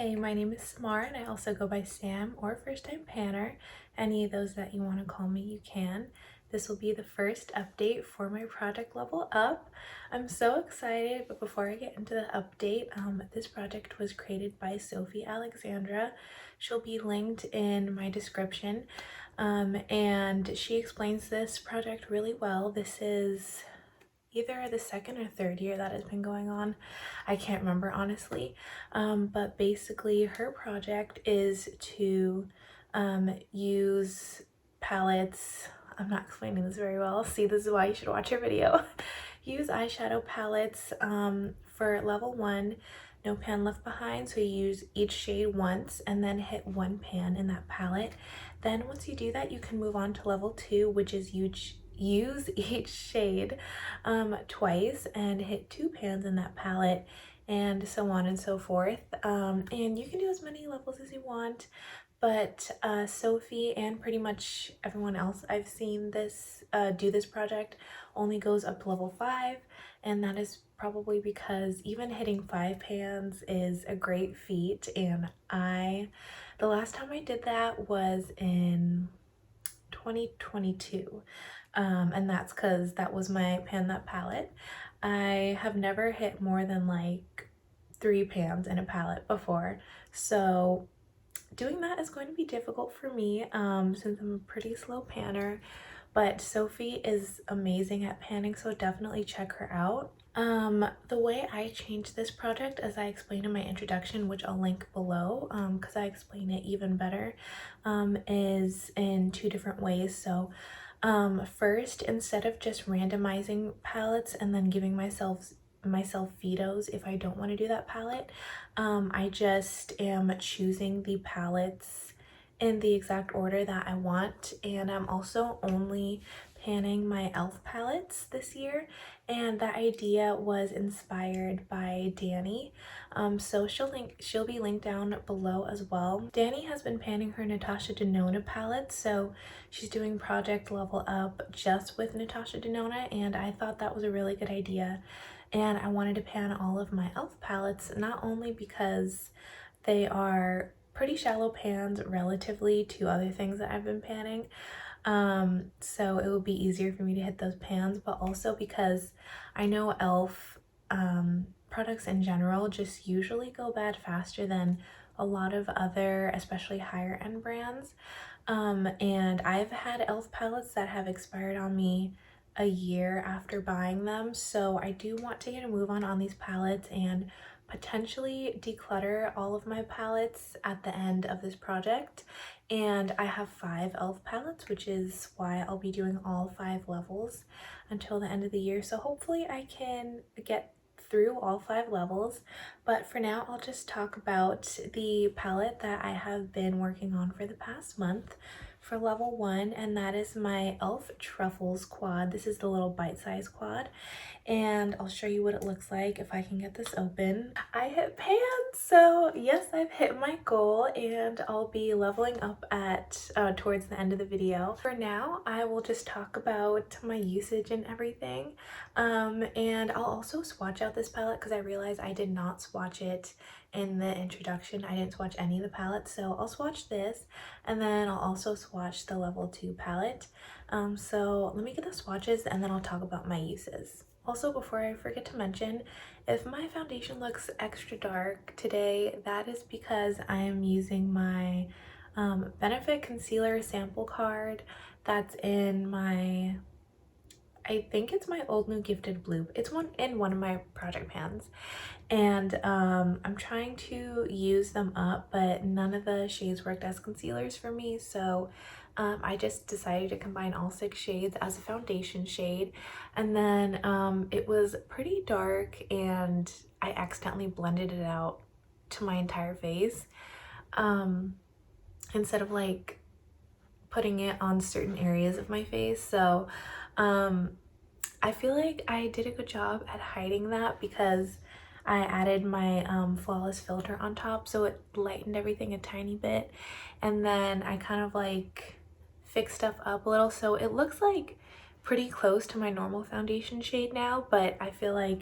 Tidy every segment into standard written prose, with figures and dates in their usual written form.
Hey, my name is Samar and I also go by Sam or First Time Panner. Any of those that you want to call me, you can. This will be the first update for my project Level Up. I'm so excited, but before I get into the update, this project was created by Sofie Alexandra. She'll be linked in my description, and she explains this project really well. This is either the second or third year that has been going on. I can't remember honestly, but basically her project is to use palettes. I'm not explaining this very well. See, this is why you should watch her video. Use eyeshadow palettes for level 1, no pan left behind. So you use each shade once and then hit one pan in that palette. Then once you do that, you can move on to level 2, which is use each shade twice and hit 2 pans in that palette, and so on and so forth. And you can do as many levels as you want, but Sofie and pretty much everyone else I've seen this do this project only goes up to level 5, and that is probably because even hitting 5 pans is a great feat. And the last time I did that was in 2022, and that's because that was my pan that palette. I have never hit more than like 3 pans in a palette before, so doing that is going to be difficult for me since I'm a pretty slow panner. But Sofie is amazing at panning, so definitely check her out. The way I changed this project, as I explained in my introduction, which I'll link below because I explain it even better, is in 2 different ways. So first, instead of just randomizing palettes and then giving myself vetoes if I don't want to do that palette, I just am choosing the palettes in the exact order that I want. And I'm also only panning my e.l.f. palettes this year, and that idea was inspired by Dannie. So she'll be linked down below as well. Dannie has been panning her Natasha Denona palette, so she's doing project Level Up just with Natasha Denona, and I thought that was a really good idea. And I wanted to pan all of my e.l.f. palettes, not only because they are pretty shallow pans relatively to other things that I've been panning, so it would be easier for me to hit those pans, but also because I know e.l.f. Products in general just usually go bad faster than a lot of other, especially higher end brands. And I've had e.l.f. palettes that have expired on me a year after buying them, so I do want to get a move on these palettes and potentially declutter all of my palettes at the end of this project. And I have 5 e.l.f. palettes, which is why I'll be doing all 5 levels until the end of the year. So hopefully I can get through all 5 levels. But for now, I'll just talk about the palette that I have been working on for the past month for level 1, and that is my e.l.f. Truffles quad. This is the little bite-sized quad, and I'll show you what it looks like if I can get this open. I hit pans, so yes, I've hit my goal, and I'll be leveling up at towards the end of the video. For now, I will just talk about my usage and everything, and I'll also swatch out this palette because I realized I did not swatch it in the introduction. I didn't swatch any of the palettes, so I'll swatch this, and then I'll also swatch the level 2 palette. So let me get the swatches and then I'll talk about my uses. Also, before I forget to mention, if my foundation looks extra dark today, that is because I am using my Benefit Concealer sample card that's in my, I think it's my Old New Gifted Blue. It's in one of my project pans, and I'm trying to use them up, but none of the shades worked as concealers for me, so I just decided to combine all 6 shades as a foundation shade. And then it was pretty dark and I accidentally blended it out to my entire face instead of like putting it on certain areas of my face. So I feel like I did a good job at hiding that because I added my flawless filter on top, so it lightened everything a tiny bit, and then I kind of like fix stuff up a little, so it looks like pretty close to my normal foundation shade now, but I feel like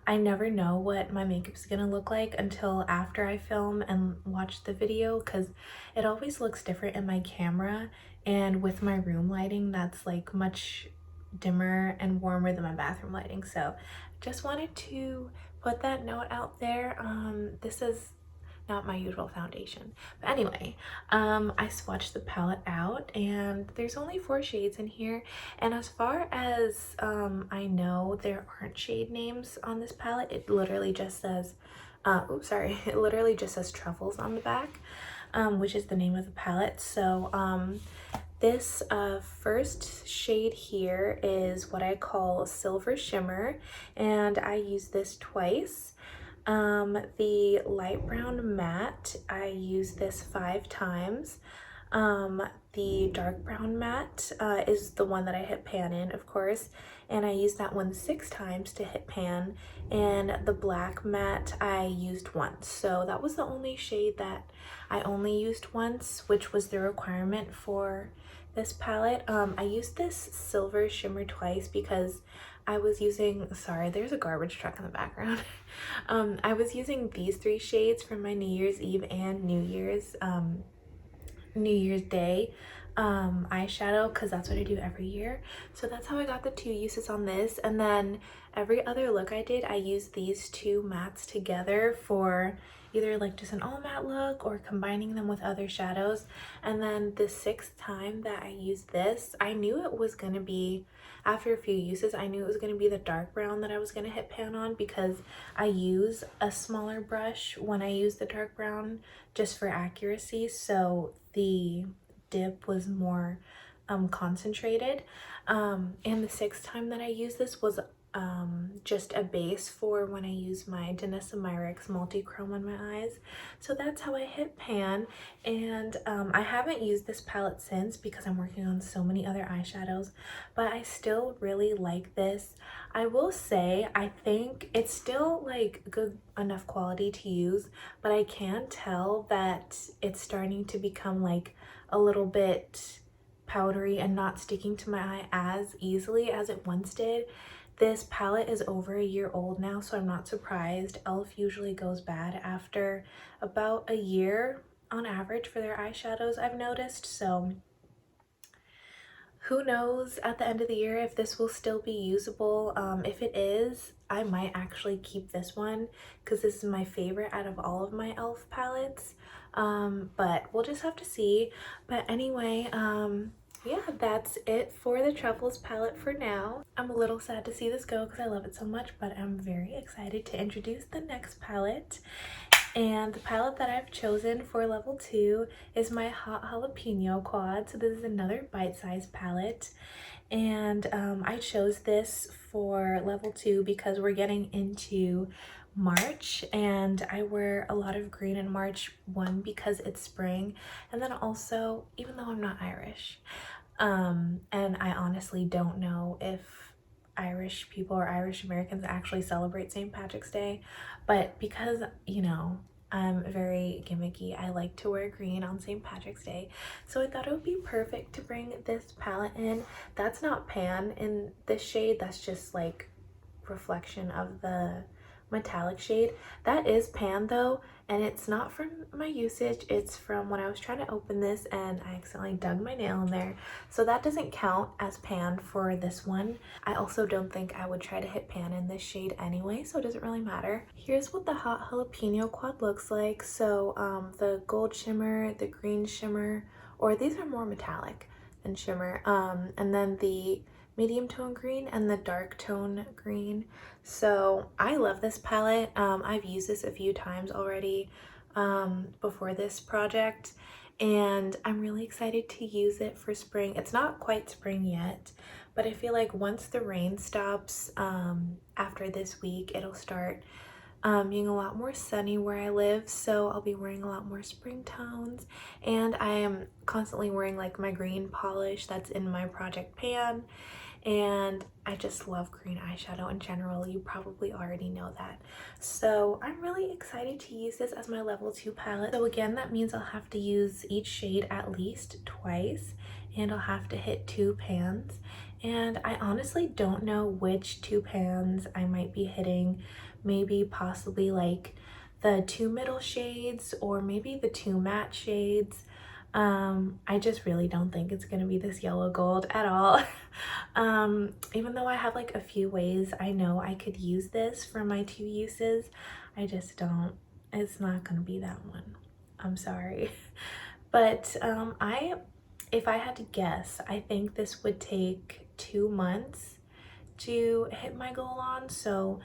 I never know what my makeup's gonna look like until after I film and watch the video, because it always looks different in my camera, and with my room lighting that's like much dimmer and warmer than my bathroom lighting. So just wanted to put that note out there. This is not my usual foundation, but anyway, I swatched the palette out and there's only 4 shades in here, and as far as I know, there aren't shade names on this palette. It literally just says oops, sorry, it literally just says Truffles on the back, which is the name of the palette. So this first shade here is what I call Silver Shimmer, and I use this twice. The light brown matte, I use this 5 times. The dark brown matte is the one that I hit pan in, of course, and I used that one 6 times to hit pan, and the black matte I used once. So that was the only shade that I only used once, which was the requirement for this palette. I used this Silver Shimmer twice because I was using, sorry, there's a garbage truck in the background. I was using these 3 shades for my New Year's Eve and New Year's Day eyeshadow, because that's what I do every year. So that's how I got the 2 uses on this. And then every other look I did, I used these 2 mattes together for either like just an all matte look or combining them with other shadows. And then the 6th time that I used this, I knew it was gonna be, after a few uses, I knew it was gonna be the dark brown that I was gonna hit pan on, because I use a smaller brush when I use the dark brown just for accuracy. So the dip was more concentrated. And the 6th time that I used this was just a base for when I use my Danessa Myricks multi-chrome on my eyes. So that's how I hit pan, and I haven't used this palette since because I'm working on so many other eyeshadows, but I still really like this. I will say I think it's still like good enough quality to use, but I can tell that it's starting to become like a little bit powdery and not sticking to my eye as easily as it once did. This palette is over a year old now, so I'm not surprised. e.l.f. usually goes bad after about a year on average for their eyeshadows, I've noticed. So who knows at the end of the year if this will still be usable. If it is, I might actually keep this one because this is my favorite out of all of my e.l.f. palettes. But we'll just have to see. But anyway, yeah, that's it for the Truffles palette for now. I'm a little sad to see this go because I love it so much, but I'm very excited to introduce the next palette. And the palette that I've chosen for level 2 is my Hot Jalapeno Quad. So this is another bite-sized palette. And I chose this for level 2 because we're getting into March, and I wear a lot of green in March, one because it's spring, and then also, even though I'm not Irish, and I honestly don't know if Irish people or Irish Americans actually celebrate St. Patrick's Day, but because, you know, I'm very gimmicky, I like to wear green on St. Patrick's Day, so I thought it would be perfect to bring this palette in. That's not pan in this shade, that's just like reflection of the metallic shade. That is pan though, and it's not from my usage, it's from when I was trying to open this and I accidentally dug my nail in there, so that doesn't count as pan for this one. I also don't think I would try to hit pan in this shade anyway, so it doesn't really matter. Here's what the Hot Jalapeno Quad looks like. So the gold shimmer, the green shimmer, or these are more metallic than shimmer, and then the medium tone green and the dark tone green. So I love this palette. I've used this a few times already before this project, and I'm really excited to use it for spring. It's not quite spring yet, but I feel like once the rain stops after this week, it'll start being a lot more sunny where I live, so I'll be wearing a lot more spring tones. And I am constantly wearing like my green polish that's in my project pan, and I just love green eyeshadow in general. You probably already know that. So I'm really excited to use this as my level 2 palette. So again, that means I'll have to use each shade at least twice, and I'll have to hit 2 pans. And I honestly don't know which 2 pans I might be hitting. Maybe possibly like the 2 middle shades, or maybe the 2 matte shades. I just really don't think it's gonna be this yellow gold at all. Even though I have like a few ways I know I could use this for my 2 uses, I just don't. It's not gonna be that one. I'm sorry. But if I had to guess, I think this would take 2 months to hit my goal on. So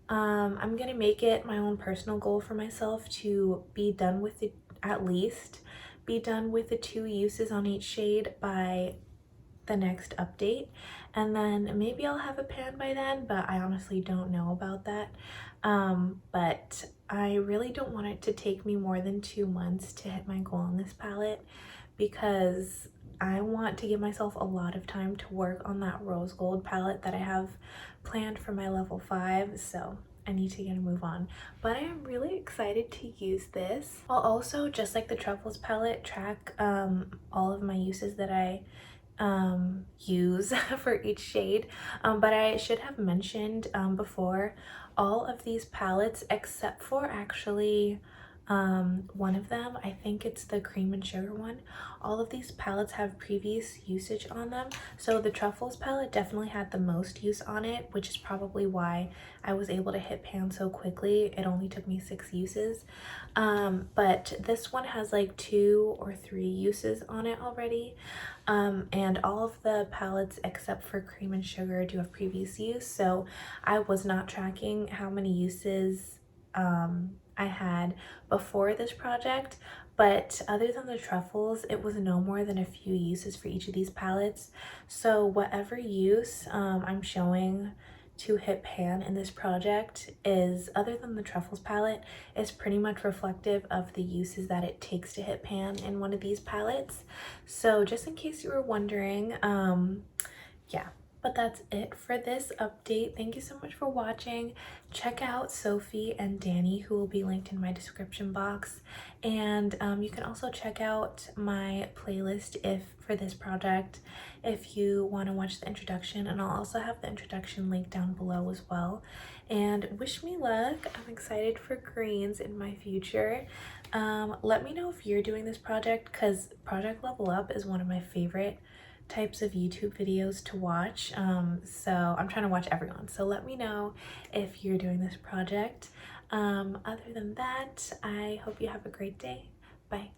I'm gonna make it my own personal goal for myself to be done with it, at least be done with the 2 uses on each shade by the next update, and then maybe I'll have a pan by then, but I honestly don't know about that. But I really don't want it to take me more than 2 months to hit my goal on this palette, because I want to give myself a lot of time to work on that rose gold palette that I have planned for my level 5, so I need to get a move on. But I am really excited to use this. I'll also, just like the Truffles palette, track all of my uses that I use for each shade. But I should have mentioned before, all of these palettes except for actually one of them, I think it's the cream and sugar one, all of these palettes have previous usage on them. So the Truffles palette definitely had the most use on it, which is probably why I was able to hit pan so quickly. It only took me 6 uses. But this one has like 2 or 3 uses on it already. And all of the palettes except for cream and sugar do have previous use, so I was not tracking how many uses I had before this project. But other than the truffles, it was no more than a few uses for each of these palettes. So whatever use I'm showing to hit pan in this project is, other than the truffles palette, is pretty much reflective of the uses that it takes to hit pan in one of these palettes. So just in case you were wondering, yeah. But that's it for this update. Thank you so much for watching. Check out Sofie and Dannie, who will be linked in my description box. And you can also check out my playlist for this project if you want to watch the introduction. And I'll also have the introduction link down below as well. And wish me luck. I'm excited for greens in my future. Let me know if you're doing this project, because Project Level Up is one of my favorite types of YouTube videos to watch. So I'm trying to watch everyone. So let me know if you're doing this project. Other than that, I hope you have a great day. Bye.